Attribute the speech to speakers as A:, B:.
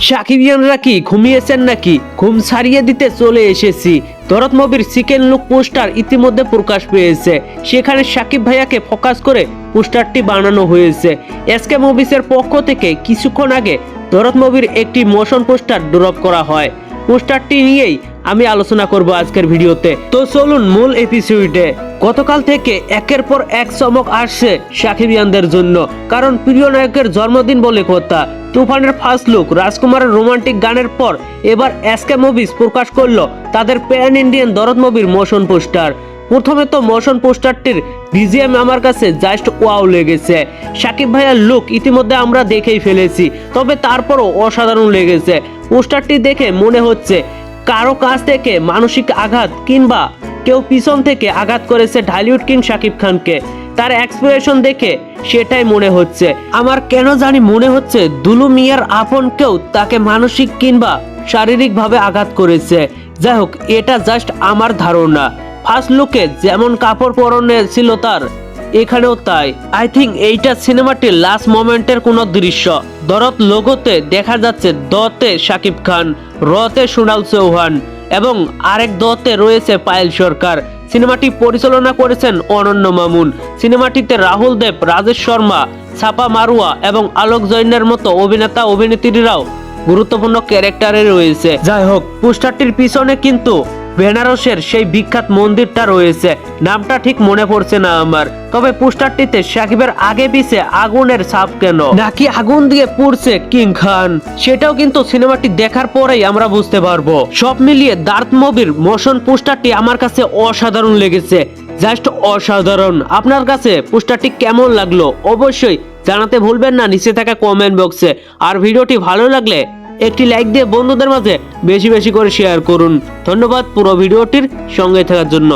A: সাকিবিয়ানরা কি ঘুমিয়েছেন নাকি? ঘুম ছাড়িয়ে দিতে চলে এসেছি। দরদ মুভির সেকেন্ড লুক পোস্টার ইতিমধ্যে প্রকাশ পেয়েছে। সেখানে সাকিব ভাইয়াকে ফোকাস করে পোস্টারটি বানানো হয়েছে। এসকে মুভিসের পক্ষ থেকে কিছুক্ষণ আগে দরদ মুভির একটি মোশন পোস্টার ড্রপ করা হয়। পোস্টারটি নিয়েই আমি আলোচনা করব আজকের ভিডিওতে। তো চলুন মূল এপিসোডে। গতকাল থেকে একের পর এক চমক আসছে সাকিবিয়ানদের জন্য, কারণ প্রিয় নায়কের জন্মদিন বলে কথা। তুফানের ফার্স্ট লুক রাজকুমারের রোমান্টিক গানের পর এবার এসকে মুভিজ প্রকাশ করলো তাদের প্যান ইন্ডিয়ান দরদ মুভির মোশন পোস্টার। প্রথমে তো মোশন পোস্টারটির বিজিএম আমার কাছে জাস্ট ওয়াও লেগেছে। সাকিব ভাইয়ার লুক ইতিমধ্যে আমরা দেখেই ফেলেছি, তবে তারপরও অসাধারণ লেগেছে। পোস্টারটি দেখে মনে হচ্ছে কারো কাছ থেকে মানসিক আঘাত কিংবা কেউ পিছন থেকে আঘাত করেছে ঢালিউড কিং শাকিব খানকে। তার এক্সপ্রেশন দেখে সেটাই মনে হচ্ছে। আমার কেন জানি মনে হচ্ছে দুলু মিয়ার আপন কেউ তাকে মানসিক কিংবা শারীরিকভাবে আঘাত করেছে। যাই হোক, এটা জাস্ট আমার ধারণা। ফার্স্ট লুকে যেমন কাপড় পরনে ছিল তার, এখানেও তাই। আই থিঙ্ক এইটা সিনেমাটির লাস্ট মোমেন্টের কোনো দৃশ্য। দরদ লোগোতে দেখা যাচ্ছে দতে শাকিব খান, রতে সোনাল চৌহান এবং আরেক দতে রয়েছে পায়েল সরকার। সিনেমাটি পরিচালনা করেছেন অনন্য মামুন। সিনেমাটিতে রাহুল দেব, রাজেশ শর্মা, ছাপা মারুয়া এবং আলোক জৈনের মতো অভিনেতা অভিনেত্রীরাও গুরুত্বপূর্ণ ক্যারেক্টারে রয়েছে। যাই হোক, পোস্টারটির পিছনে কিন্তু বেনারসের সেই বিখ্যাত মন্দিরটা রয়েছে। নামটা ঠিক মনে পড়ছে না আমার। তবে পোস্টারটিতে সাকিবের আগে পিছে আগুনের ছাপ কেন, নাকি আগুন দিয়ে পুড়ছে কিং খান, সেটাও কিন্তু সিনেমাটি দেখার পরেই আমরা বুঝতে পারবো। সব মিলিয়ে দরদ মুভির মোশন পোস্টারটি আমার কাছে অসাধারণ লেগেছে, জাস্ট অসাধারণ। আপনার কাছে পোস্টারটি কেমন লাগলো অবশ্যই জানাতে ভুলবেন না নিচে থাকা কমেন্ট বক্সে। আর ভিডিওটি ভালো লাগলে একটি লাইক দিয়ে বন্ধুদের মাঝে বেশি বেশি করে শেয়ার করুন। ধন্যবাদ পুরো ভিডিওটির সঙ্গে থাকার জন্য।